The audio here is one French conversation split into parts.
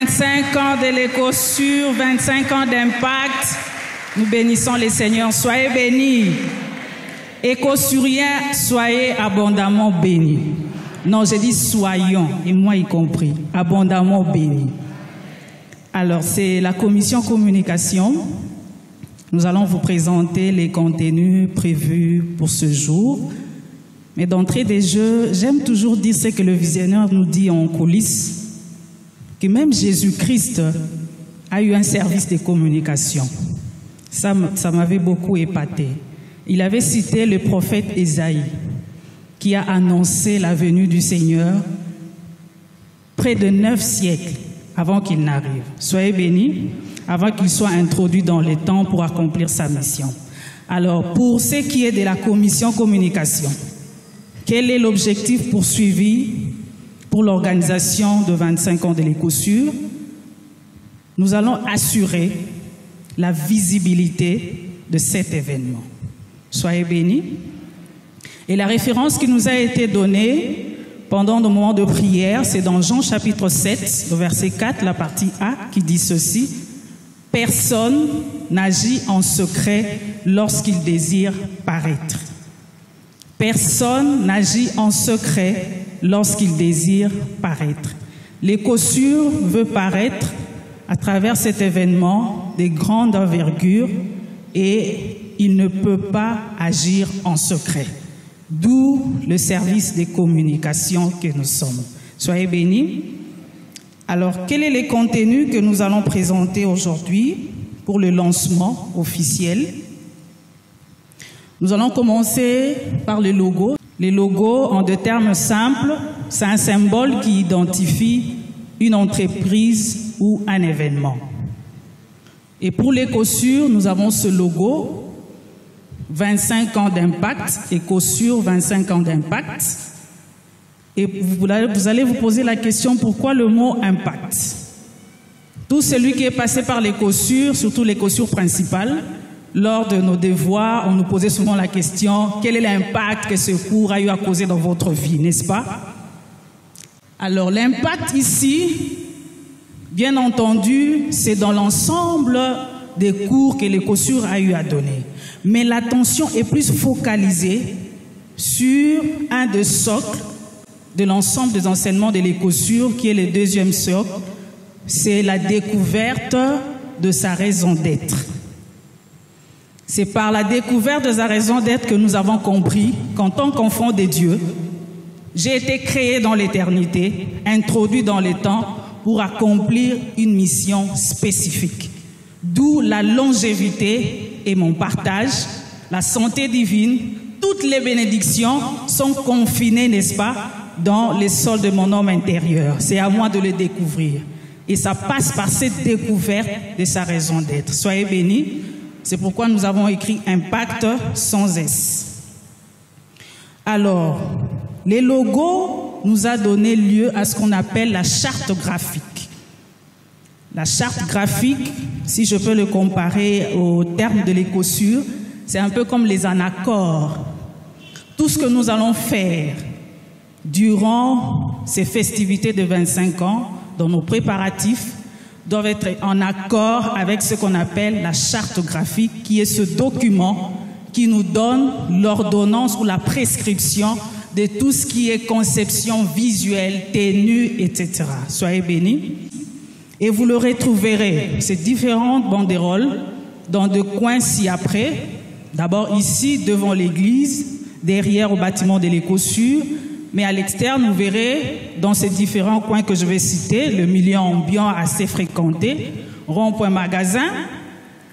25 ans de l'Écosur, 25 ans d'impact. Nous bénissons les seigneurs. Soyez bénis. Écosuriens, soyez abondamment bénis. Non, j'ai dit soyons, et moi y compris, abondamment bénis. Alors, c'est la commission communication. Nous allons vous présenter les contenus prévus pour ce jour. Mais d'entrée des jeux, j'aime toujours dire ce que le visionnaire nous dit en coulisses, que même Jésus-Christ a eu un service de communication. Ça m'avait beaucoup épaté. Il avait cité le prophète Ésaïe, qui a annoncé la venue du Seigneur près de 9 siècles avant qu'il n'arrive. Soyez bénis, avant qu'il soit introduit dans les temps pour accomplir sa mission. Alors, pour ce qui est de la commission communication, quel est l'objectif poursuivi pour l'organisation de 25 ans de l'Écosur? Nous allons assurer la visibilité de cet événement. Soyez bénis. Et la référence qui nous a été donnée pendant nos moments de prière, c'est dans Jean chapitre 7, le verset 4, la partie A, qui dit ceci: « Personne n'agit en secret lorsqu'il désire paraître. » Personne n'agit en secret lorsqu'il désire paraître. L'Écosur veut paraître à travers cet événement de grande envergure et il ne peut pas agir en secret. D'où le service des communications que nous sommes. Soyez bénis. Alors, quels sont les contenus que nous allons présenter aujourd'hui pour le lancement officiel? Nous allons commencer par le logo. Les logos, en des termes simples, c'est un symbole qui identifie une entreprise ou un événement. Et pour l'Écosur, nous avons ce logo, 25 ans d'impact, Écosur, 25 ans d'impact. Et vous allez vous poser la question, pourquoi le mot impact? Tout celui qui est passé par l'Écosur, surtout l'Écosur principal, lors de nos devoirs, on nous posait souvent la question, quel est l'impact que ce cours a eu à causer dans votre vie, n'est-ce pas? Alors l'impact ici, bien entendu, c'est dans l'ensemble des cours que l'Écosur a eu à donner. Mais l'attention est plus focalisée sur un des socles de l'ensemble des enseignements de l'Écosur, qui est le deuxième socle, c'est la découverte de sa raison d'être. C'est par la découverte de sa raison d'être que nous avons compris qu'en tant qu'enfant de Dieu, j'ai été créé dans l'éternité, introduit dans les temps pour accomplir une mission spécifique. D'où la longévité et mon partage, la santé divine, toutes les bénédictions sont confinées, n'est-ce pas, dans les sols de mon homme intérieur. C'est à moi de les découvrir. Et ça passe par cette découverte de sa raison d'être. Soyez bénis. C'est pourquoi nous avons écrit impact sans S. Alors, les logos nous a donné lieu à ce qu'on appelle la charte graphique. La charte graphique, si je peux le comparer au terme de l'Écosur, c'est un peu comme les anaccords. Tout ce que nous allons faire durant ces festivités de 25 ans, dans nos préparatifs, doivent être en accord avec ce qu'on appelle la charte graphique, qui est ce document qui nous donne l'ordonnance ou la prescription de tout ce qui est conception visuelle, tenue, etc. Soyez bénis. Et vous le retrouverez, ces différentes banderoles, dans deux coins ci-après. D'abord ici, devant l'église, derrière au bâtiment de l'Écosur. Mais à l'externe, vous verrez, dans ces différents coins que je vais citer, le milieu ambiant assez fréquenté, rond-point magasin,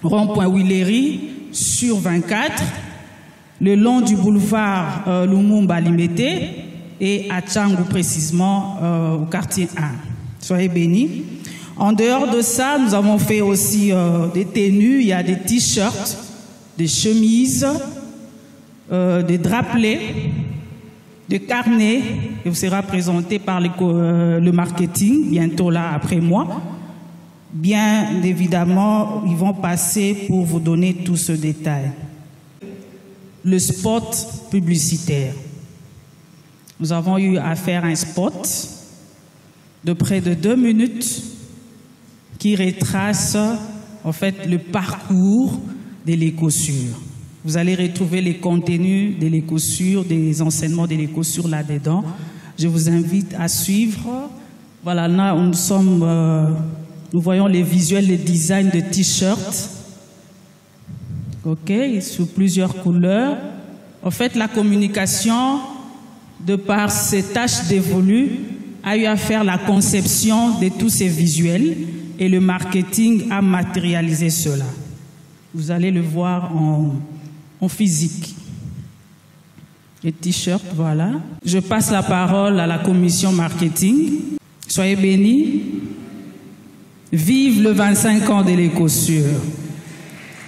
rond-point Willery, sur 24, le long du boulevard Lumumba Limete et à Tchangou précisément au quartier 1. Soyez bénis. En dehors de ça, nous avons fait aussi des tenues, il y a des t-shirts, des chemises, des drapelets, de carnet qui vous sera présenté par le marketing, bientôt là après moi. Bien évidemment, ils vont passer pour vous donner tout ce détail. Le spot publicitaire. Nous avons eu à faire un spot de près de 2 minutes qui retrace en fait le parcours de l'écosur. Vous allez retrouver les contenus de l'écosur, des enseignements de l'écosur là-dedans. Je vous invite à suivre. Voilà, là nous sommes, nous voyons les visuels, les designs de t-shirts. Ok, sous plusieurs couleurs. En fait, la communication, de par ses tâches dévolues, a eu à faire la conception de tous ces visuels et le marketing a matérialisé cela. Vous allez le voir en physique. Les t-shirts, voilà. Je passe la parole à la commission marketing. Soyez bénis. Vive le 25 ans de l'écosur.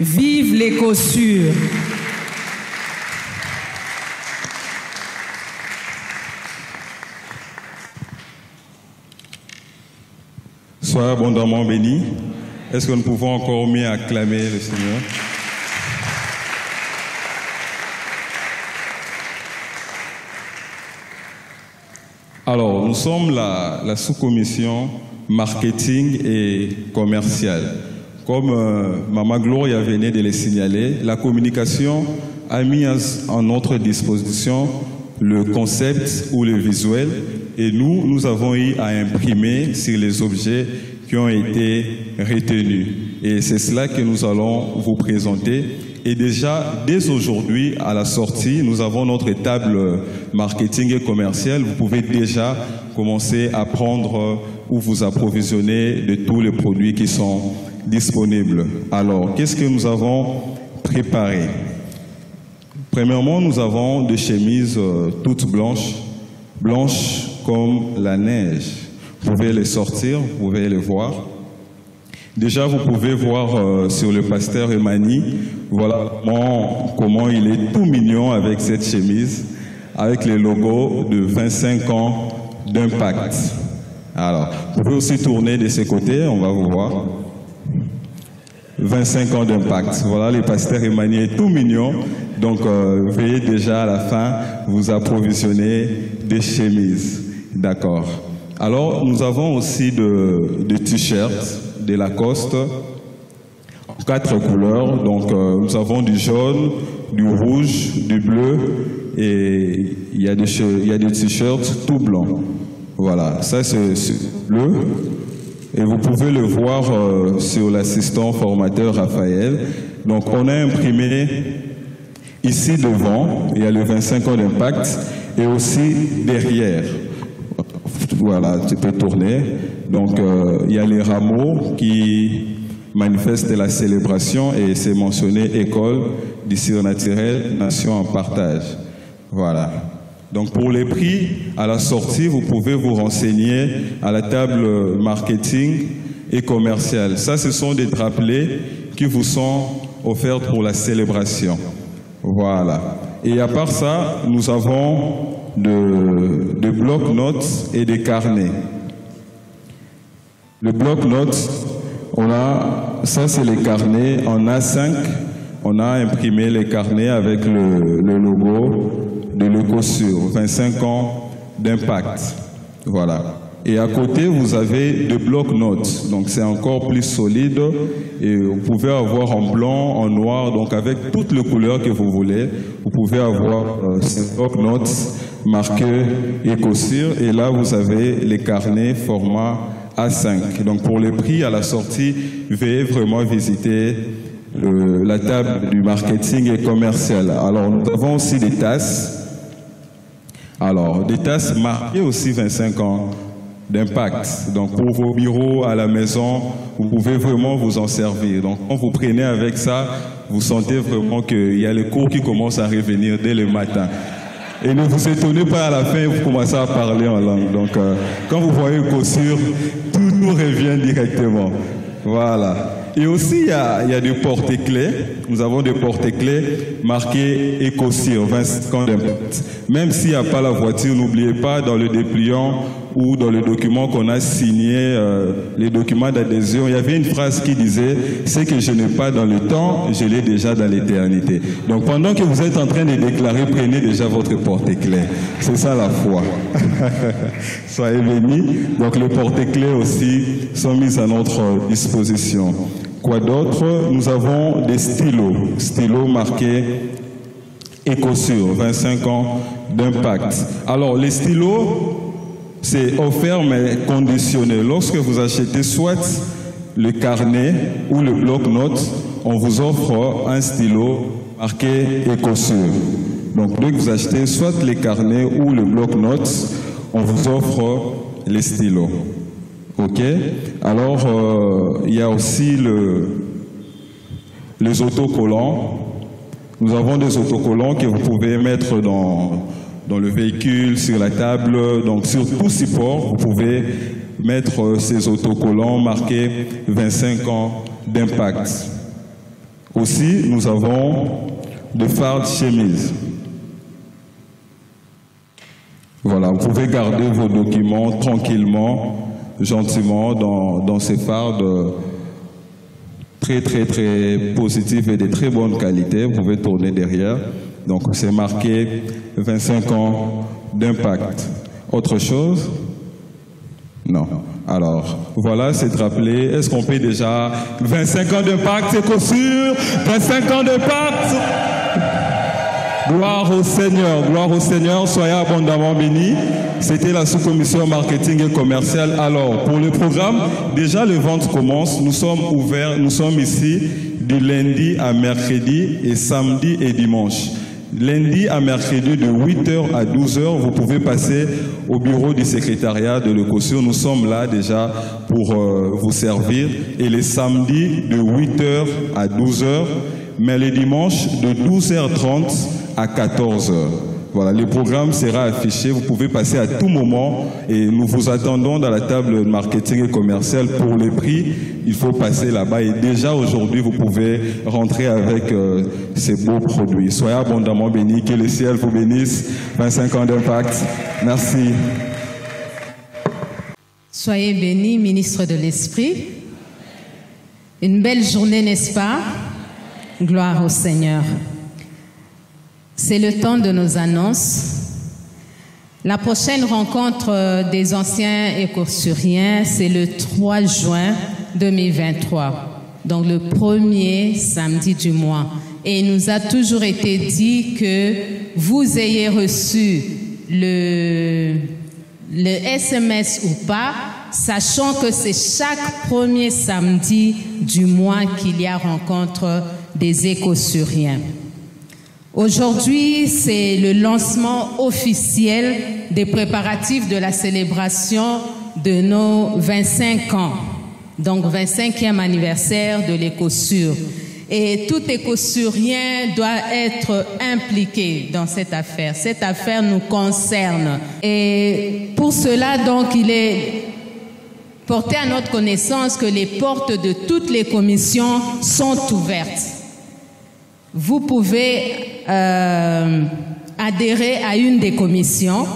Vive l'écosur. Sois abondamment béni. Est-ce que nous pouvons encore mieux acclamer le Seigneur? Alors, nous sommes la sous-commission marketing et commercial. Comme Maman Gloria venait de le signaler, la communication a mis en notre disposition le concept ou le visuel et nous avons eu à imprimer sur les objets qui ont été retenus. Et c'est cela que nous allons vous présenter. Et déjà, dès aujourd'hui, à la sortie, nous avons notre table marketing et commercial. Vous pouvez déjà commencer à prendre ou vous approvisionner de tous les produits qui sont disponibles. Alors, qu'est-ce que nous avons préparé? Premièrement, nous avons des chemises toutes blanches, blanches comme la neige. Vous pouvez les sortir, vous pouvez les voir. Déjà, vous pouvez voir sur le pasteur Emani, voilà comment il est tout mignon avec cette chemise, avec le logo de 25 ans d'impact. Alors, vous pouvez aussi tourner de ce côté, on va vous voir. 25 ans d'impact. Voilà, le pasteur Emani est tout mignon. Donc, veuillez déjà à la fin vous approvisionner des chemises. D'accord. Alors, nous avons aussi des t-shirts de Lacoste, 4 couleurs. Donc, nous avons du jaune, du rouge, du bleu et il y a des t-shirts tout blancs. Voilà, ça c'est bleu. Et vous pouvez le voir sur l'assistant formateur Raphaël. Donc, on a imprimé ici devant, il y a le 25 ans d'impact et aussi derrière. Voilà, tu peux tourner. Donc, il y a les rameaux qui manifestent la célébration et c'est mentionné École du surnaturel, Nation en partage. Voilà. Donc, pour les prix, à la sortie, vous pouvez vous renseigner à la table marketing et commerciale. Ça, ce sont des drapelets qui vous sont offerts pour la célébration. Voilà. Et à part ça, nous avons des blocs-notes et des carnets. Le bloc-notes, ça c'est les carnets en A5. On a imprimé les carnets avec le logo de l'écosur, 25 ans d'impact. Voilà. Et à côté, vous avez des blocs-notes. Donc, c'est encore plus solide. Et vous pouvez avoir en blanc, en noir, donc avec toutes les couleurs que vous voulez. Vous pouvez avoir ces blocs-notes marqués écosur. Et là, vous avez les carnets format A5. Donc, pour les prix à la sortie, veuillez vraiment visiter la table du marketing et commercial. Alors, nous avons aussi des tasses. Alors, des tasses marquées aussi 25 ans d'impact. Donc, pour vos bureaux, à la maison, vous pouvez vraiment vous en servir. Donc, quand vous prenez avec ça, vous sentez vraiment qu'il y a les cours qui commencent à revenir dès le matin. Et ne vous étonnez pas à la fin, vous commencez à parler en langue. Donc, quand vous voyez écosur, tout nous revient directement. Voilà. Et aussi, il y a des porte-clés. nous avons des porte-clés marqués Ecosur, 25 ans d'impact. Même s'il n'y a pas la voiture, n'oubliez pas dans le dépliant ou dans le document qu'on a signé, les documents d'adhésion, il y avait une phrase qui disait « Ce que je n'ai pas dans le temps, je l'ai déjà dans l'éternité ». Donc pendant que vous êtes en train de déclarer, prenez déjà votre porte-clés. C'est ça la foi. Soyez bénis. Donc les porte-clés aussi sont mis à notre disposition. Quoi d'autre? Nous avons des stylos marqués Ecosur, 25 ans d'impact. Alors les stylos, c'est offert mais conditionné. Lorsque vous achetez soit le carnet ou le bloc-notes, on vous offre un stylo marqué Ecosur. Donc dès que vous achetez soit les carnets ou le bloc-notes, on vous offre les stylos. Ok? Alors, il y a aussi les autocollants. Nous avons des autocollants que vous pouvez mettre dans le véhicule, sur la table, donc sur tout support, vous pouvez mettre ces autocollants marqués 25 ans d'impact. Aussi, nous avons des fardes chemises. Voilà, vous pouvez garder vos documents tranquillement, gentiment dans ces fardes très positifs et de très bonne qualité. Vous pouvez tourner derrière. Donc c'est marqué 25 ans d'impact. Autre chose? Non. Alors, voilà, c'est de rappeler, est-ce qu'on paye déjà 25 ans d'impact, Ecosur, 25 ans d'impact? Gloire au Seigneur, soyez abondamment bénis. C'était la sous-commission marketing et commercial. Alors, pour le programme, déjà les ventes commencent. Nous sommes ouverts, nous sommes ici du lundi à mercredi et samedi et dimanche. Lundi à mercredi de 8h à 12h, vous pouvez passer au bureau du secrétariat de l'Ecosur. Nous sommes là déjà pour vous servir. Et les samedis de 8h à 12h, mais les dimanches de 12h30 à 14h. Voilà, le programme sera affiché, vous pouvez passer à tout moment et nous vous attendons dans la table marketing et commercial pour les prix. Il faut passer là-bas et déjà aujourd'hui vous pouvez rentrer avec ces beaux produits. Soyez abondamment bénis, que le ciel vous bénisse. 25 ans d'impact. Merci. Soyez bénis, ministre de l'Esprit. Une belle journée, n'est-ce pas? Gloire au Seigneur. C'est le temps de nos annonces. La prochaine rencontre des anciens écosuriens, c'est le 3 juin 2023, donc le premier samedi du mois. Et il nous a toujours été dit que vous ayez reçu le SMS ou pas, sachant que c'est chaque premier samedi du mois qu'il y a rencontre des écosuriens. Aujourd'hui, c'est le lancement officiel des préparatifs de la célébration de nos 25 ans, donc 25e anniversaire de l'Ecosur. Et tout écosurien doit être impliqué dans cette affaire. Cette affaire nous concerne. Et pour cela, donc, il est porté à notre connaissance que les portes de toutes les commissions sont ouvertes. Vous pouvez adhérer à une des commissions.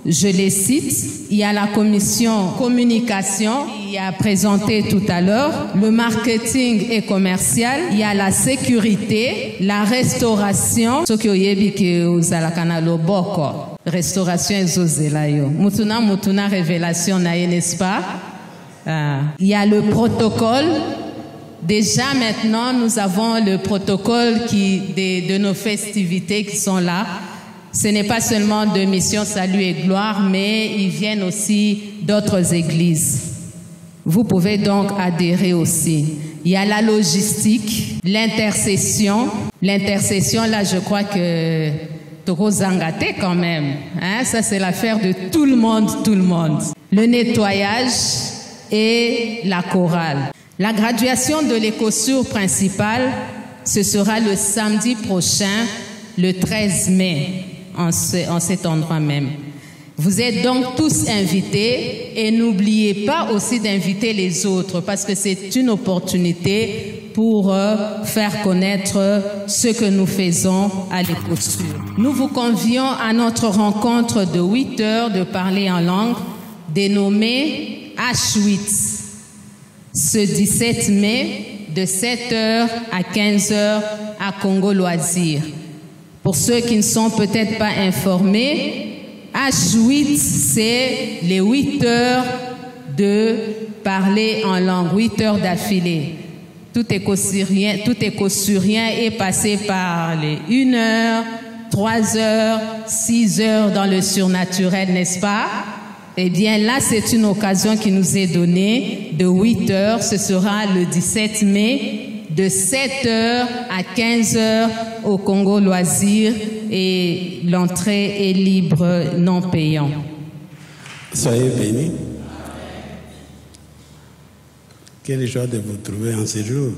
Je les cite. Il y a la commission communication, il y a présenté tout à l'heure, le marketing et commercial, il y a la sécurité, la restauration, restauration ezozelayo. Mutuna révélation nae, n'est-ce pas? Il y a le protocole. Déjà maintenant, nous avons le protocole de nos festivités qui sont là. Ce n'est pas seulement de Mission Salut et Gloire, mais ils viennent aussi d'autres églises. Vous pouvez donc adhérer aussi. Il y a la logistique, l'intercession. L'intercession, là, je crois que Toko Zangaté quand même. Hein? Ça, c'est l'affaire de tout le monde, tout le monde. Le nettoyage et la chorale. La graduation de l'Ecosur principale, ce sera le samedi prochain, le 13 mai, en cet endroit même. Vous êtes donc tous invités et n'oubliez pas aussi d'inviter les autres parce que c'est une opportunité pour faire connaître ce que nous faisons à l'Écosur. Nous vous convions à notre rencontre de 8 heures de parler en langue dénommée H8 ce 17 mai de 7h à 15h à Congo Loisirs. Pour ceux qui ne sont peut-être pas informés, H8 c'est les 8 heures de parler en langue, 8 heures d'affilée. Tout écosurien est passé par les 1 heure, 3 heures, 6 heures dans le surnaturel, n'est-ce pas? Eh bien là, c'est une occasion qui nous est donnée de 8 heures. Ce sera le 17 mai de 7 heures à 15 heures au Congo Loisirs et l'entrée est libre, non payant. Soyez bénis. Quelle joie de vous trouver en ce jour.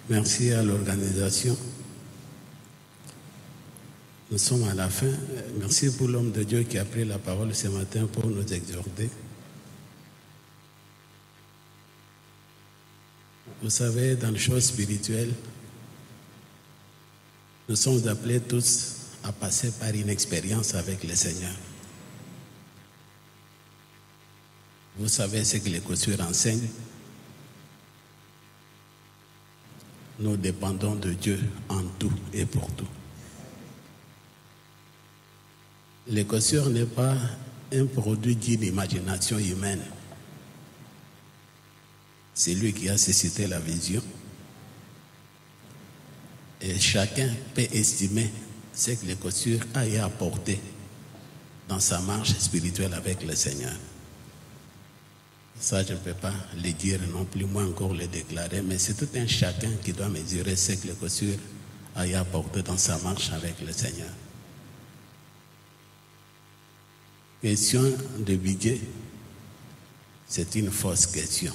Merci à l'organisation. Nous sommes à la fin. Merci pour l'homme de Dieu qui a pris la parole ce matin pour nous exhorter. Vous savez, dans les choses spirituelles, nous sommes appelés tous à passer par une expérience avec le Seigneur. Vous savez ce que l'Écosur enseigne. Nous dépendons de Dieu en tout et pour tout. L'Écosur n'est pas un produit d'une imagination humaine. C'est lui qui a suscité la vision. Et chacun peut estimer ce que l'Écosur a y apporté dans sa marche spirituelle avec le Seigneur. Ça, je ne peux pas le dire non plus, moi encore le déclarer, mais c'est tout un chacun qui doit mesurer ce que l'Écosur a y apporté dans sa marche avec le Seigneur. Question de budget, c'est une fausse question.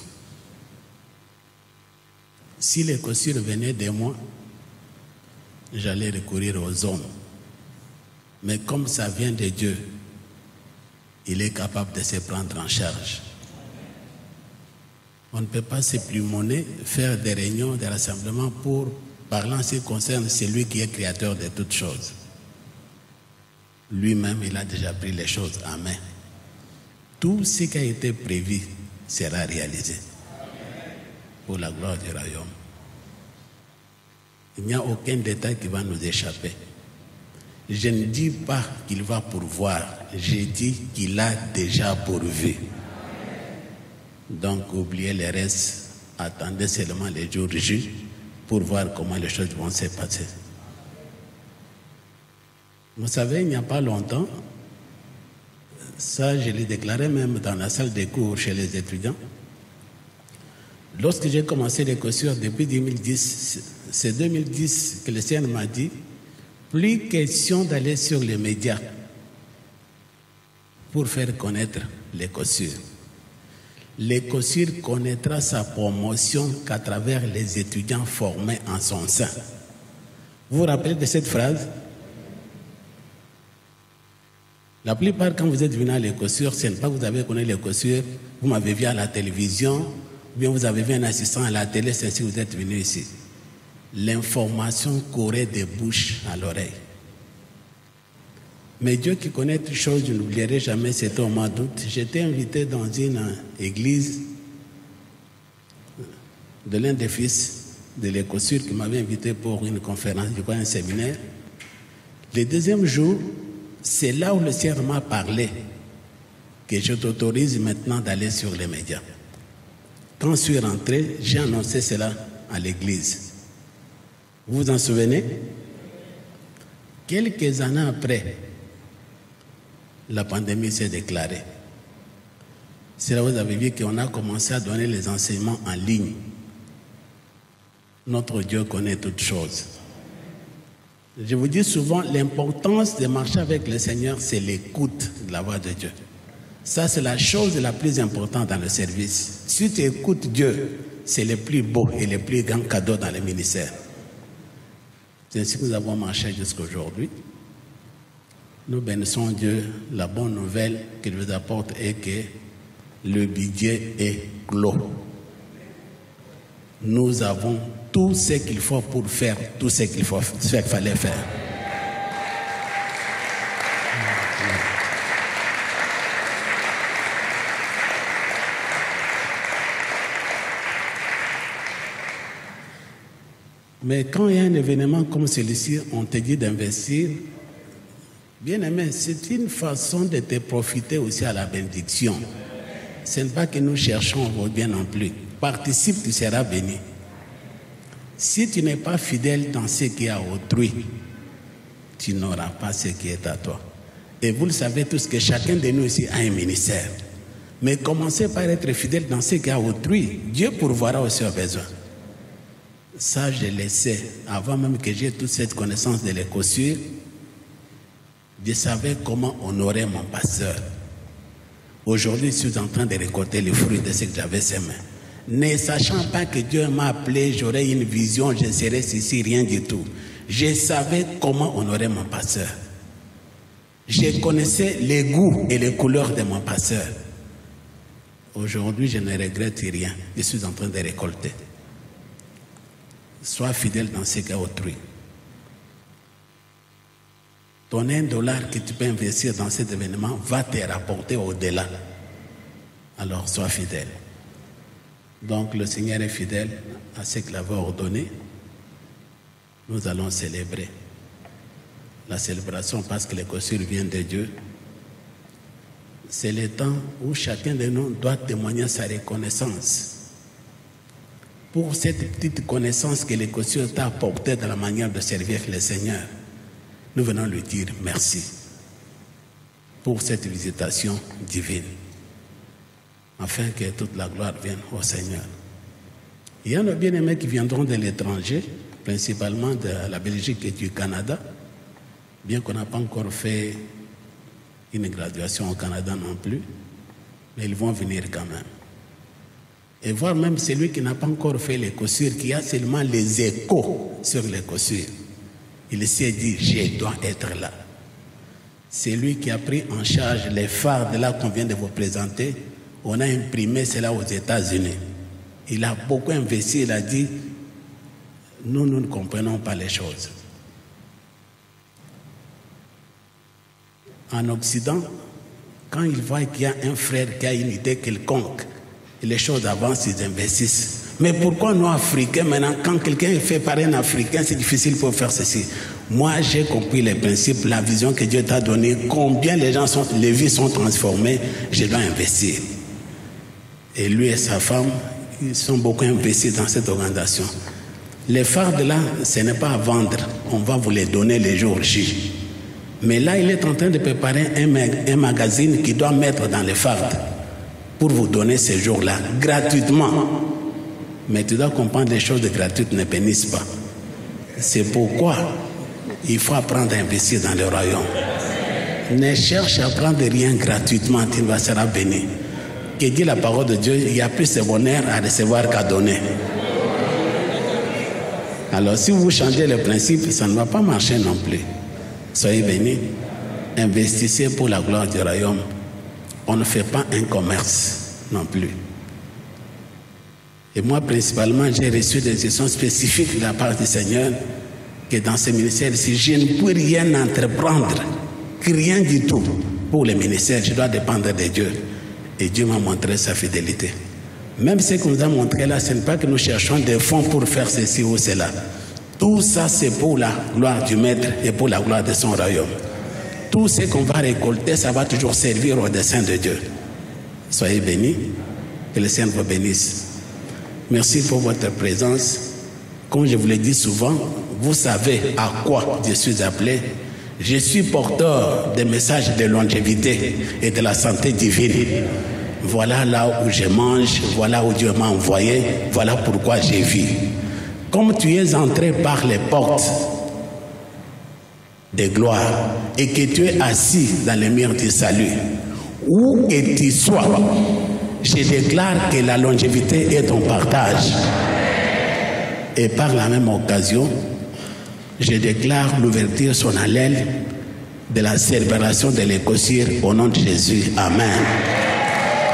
Si l'Écosur venait de moi, j'allais recourir aux hommes. Mais comme ça vient de Dieu, il est capable de se prendre en charge. On ne peut pas se plumonner, faire des réunions, des rassemblements pour parler en ce qui concerne celui qui est créateur de toutes choses. Lui-même, il a déjà pris les choses en main. Tout ce qui a été prévu sera réalisé pour la gloire du royaume. Il n'y a aucun détail qui va nous échapper. Je ne dis pas qu'il va pourvoir, je dis qu'il a déjà pourvu. Donc, oubliez le reste, attendez seulement les jours J pour voir comment les choses vont se passer. Vous savez, il n'y a pas longtemps, ça je l'ai déclaré même dans la salle de cours chez les étudiants, lorsque j'ai commencé l'Écosur depuis 2010, c'est 2010 que le Seigneur m'a dit, plus question d'aller sur les médias pour faire connaître l'Écosur. L'Écosur connaîtra sa promotion qu'à travers les étudiants formés en son sein. Vous vous rappelez de cette phrase? La plupart, quand vous êtes venu à l'Écosur, ce n'est pas que vous avez connu l'Écosur, vous m'avez vu à la télévision, ou bien vous avez vu un assistant à la télé, c'est ainsi que vous êtes venu ici. L'information courait de bouche à l'oreille. Mais Dieu qui connaît toutes choses, je n'oublierai jamais, c'était au mois d'août. J'étais invité dans une église de l'un des fils de l'Écosur qui m'avait invité pour une conférence, je crois un séminaire. Le deuxième jour, c'est là où le Seigneur m'a parlé que je t'autorise maintenant d'aller sur les médias. Quand je suis rentré, j'ai annoncé cela à l'église. Vous vous en souvenez? Quelques années après, la pandémie s'est déclarée. C'est là où vous avez vu qu'on a commencé à donner les enseignements en ligne. Notre Dieu connaît toutes choses. Je vous dis souvent, l'importance de marcher avec le Seigneur, c'est l'écoute de la voix de Dieu. Ça, c'est la chose la plus importante dans le service. Si tu écoutes Dieu, c'est le plus beau et le plus grand cadeau dans le ministère. C'est ainsi que nous avons marché jusqu'à aujourd'hui. Nous bénissons Dieu. La bonne nouvelle qu'il nous apporte est que le budget est clos. nous avons tout ce qu'il faut pour faire tout ce qu'il fallait faire. Mais quand il y a un événement comme celui-ci, on te dit d'investir, bien aimé, c'est une façon de te profiter aussi à la bénédiction. Ce n'est pas que nous cherchons vos biens non plus. Participe, tu seras béni. Si tu n'es pas fidèle dans ce qui est à autrui, tu n'auras pas ce qui est à toi. Et vous le savez tous que chacun de nous ici a un ministère. Mais commencez par être fidèle dans ce qui est à autrui. Dieu pourvoira aussi aux besoins. Ça, je le sais. Avant même que j'aie toute cette connaissance de l'écossure, je savais comment honorer mon pasteur. Aujourd'hui, je suis en train de récolter les fruits de ce que j'avais semé. Ne sachant pas que Dieu m'a appelé, j'aurais une vision, je serais ici, rien du tout. Je savais comment honorer mon pasteur. Je connaissais les goûts et les couleurs de mon pasteur. Aujourd'hui, je ne regrette rien. Je suis en train de récolter. Sois fidèle dans ce cas autrui. Ton $1 que tu peux investir dans cet événement va te rapporter au-delà. Alors sois fidèle. Donc le Seigneur est fidèle à ce qu'il avait ordonné. Nous allons célébrer. La célébration, parce que l'écossure vient de Dieu, c'est le temps où chacun de nous doit témoigner sa reconnaissance pour cette petite connaissance que l'écossure t'a apportée dans la manière de servir le Seigneur. Nous venons lui dire merci pour cette visitation divine, afin que toute la gloire vienne au Seigneur. Il y en a bien aimés qui viendront de l'étranger, principalement de la Belgique et du Canada, bien qu'on n'a pas encore fait une graduation au Canada non plus, mais ils vont venir quand même. Et voir même celui qui n'a pas encore fait l'écossure, qui a seulement les échos sur l'écossure. Il s'est dit, je dois être là. C'est lui qui a pris en charge les phares de là qu'on vient de vous présenter. On a imprimé cela aux États-Unis. Il a beaucoup investi, il a dit, nous ne comprenons pas les choses. En Occident, quand ils voient qu'il y a un frère qui a une idée quelconque, et les choses avancent, ils investissent. Mais pourquoi nous, Africains, maintenant, quand quelqu'un fait par un Africain, c'est difficile pour faire ceci. Moi, j'ai compris les principes, la vision que Dieu t'a donnée, combien les vies sont transformées, je dois investir. Et lui et sa femme, ils sont beaucoup investis dans cette organisation. Les phares de là, ce n'est pas à vendre, on va vous les donner les jours J. Mais là, il est en train de préparer un magazine qui doit mettre dans les phares pour vous donner ces jours-là, gratuitement. Mais tu dois comprendre, les choses gratuites ne bénissent pas. C'est pourquoi il faut apprendre à investir dans le royaume. Ne cherche à prendre rien gratuitement, tu seras béni. Que dit la parole de Dieu, il y a plus de bonheur à recevoir qu'à donner. Alors si vous changez le principe, ça ne va pas marcher non plus. Soyez bénis, investissez pour la gloire du royaume. On ne fait pas un commerce non plus. Et moi, principalement, j'ai reçu des instructions spécifiques de la part du Seigneur que dans ce ministère, si je ne peux rien entreprendre, rien du tout pour le ministère, je dois dépendre de Dieu. Et Dieu m'a montré sa fidélité. Même ce qu'on nous a montré là, ce n'est pas que nous cherchons des fonds pour faire ceci ou cela. Tout ça, c'est pour la gloire du Maître et pour la gloire de son royaume. Tout ce qu'on va récolter, ça va toujours servir au dessein de Dieu. Soyez bénis, que le Seigneur vous bénisse. Merci pour votre présence. Comme je vous l'ai dit souvent, vous savez à quoi je suis appelé. Je suis porteur des messages de longévité et de la santé divine. Voilà là où je mange, voilà où Dieu m'a envoyé, voilà pourquoi j'ai vis. Comme tu es entré par les portes de gloire et que tu es assis dans le mur du salut, où que tu sois, je déclare que la longévité est ton partage. Et par la même occasion, je déclare l'ouverture solennelle de la célébration de l'écossure au nom de Jésus. Amen.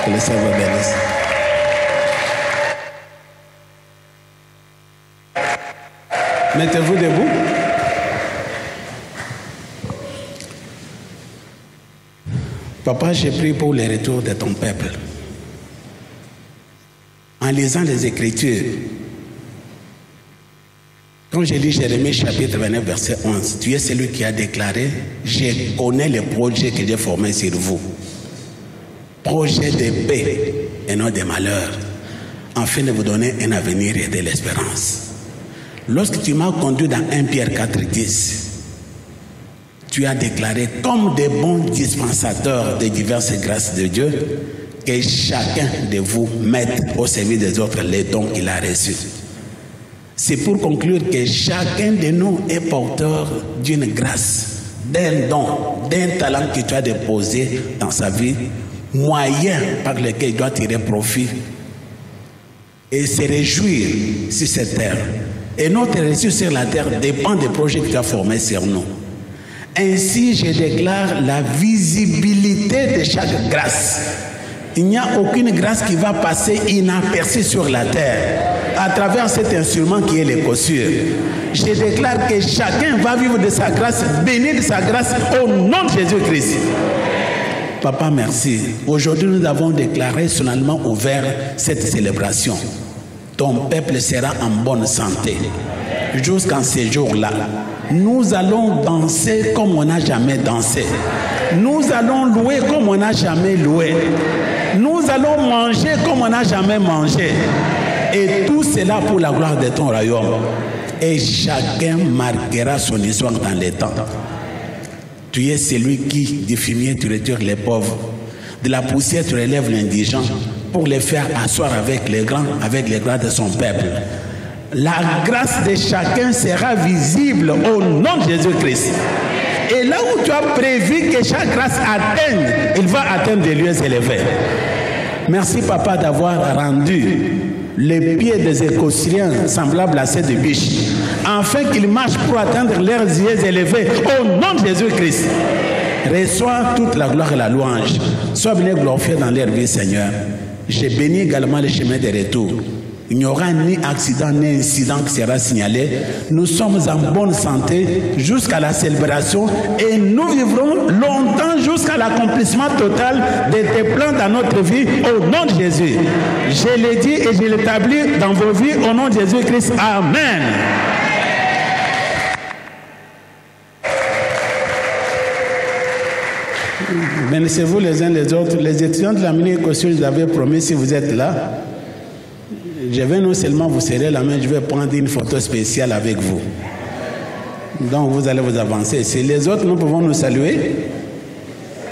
Que le Seigneur vous bénisse. Mettez-vous debout. Papa, j'ai prié pour le retour de ton peuple. En lisant les Écritures, quand j'ai lu Jérémie chapitre 29, verset 11, tu es celui qui a déclaré, je connais les projets que j'ai formés sur vous. Projets de paix et non de malheur, afin de vous donner un avenir et de l'espérance. Lorsque tu m'as conduit dans 1 Pierre 4, 10, tu as déclaré comme des bons dispensateurs des diverses grâces de Dieu, que chacun de vous mette au service des autres les dons qu'il a reçus. C'est pour conclure que chacun de nous est porteur d'une grâce, d'un don, d'un talent que tu as déposé dans sa vie, moyen par lequel il doit tirer profit et se réjouir sur cette terre. Et notre réussite sur la terre dépend des projets que tu as formés sur nous. Ainsi, je déclare la visibilité de chaque grâce. Il n'y a aucune grâce qui va passer inaperçue sur la terre à travers cet instrument qui est l'écossure. Je déclare que chacun va vivre de sa grâce, béni de sa grâce au nom de Jésus-Christ. Papa, merci. Aujourd'hui, nous avons déclaré solennellement ouvert cette célébration. Ton peuple sera en bonne santé jusqu'en ces jours-là. Nous allons danser comme on n'a jamais dansé. Nous allons louer comme on n'a jamais loué. Nous allons manger comme on n'a jamais mangé. Et tout cela pour la gloire de ton royaume. Et chacun marquera son histoire dans les temps. Tu es celui qui, du fumier, tu retires les pauvres. De la poussière, tu relèves l'indigent pour les faire asseoir avec les grands de son peuple. La grâce de chacun sera visible au nom de Jésus-Christ. Et là où tu as prévu que chaque grâce atteigne, il va atteindre des lieux élevés. Merci, Papa, d'avoir rendu les pieds des Écossuriens semblables à ceux de biches, afin qu'ils marchent pour atteindre leurs lieux élevés au nom de Jésus-Christ. Reçois toute la gloire et la louange. Sois béni glorifié dans leur vie, Seigneur. J'ai béni également le chemin de retour. Il n'y aura ni accident ni incident qui sera signalé. Nous sommes en bonne santé jusqu'à la célébration et nous vivrons longtemps jusqu'à l'accomplissement total de tes plans dans notre vie au nom de Jésus. Je l'ai dit et je l'établis dans vos vies au nom de Jésus-Christ. Amen. Bénissez-vous les uns les autres. Les étudiants de la mini-écossure, je vous avais promis, si vous êtes là, je vais non seulement vous serrer la main, je vais prendre une photo spéciale avec vous. Donc vous allez vous avancer. Si les autres, nous pouvons nous saluer.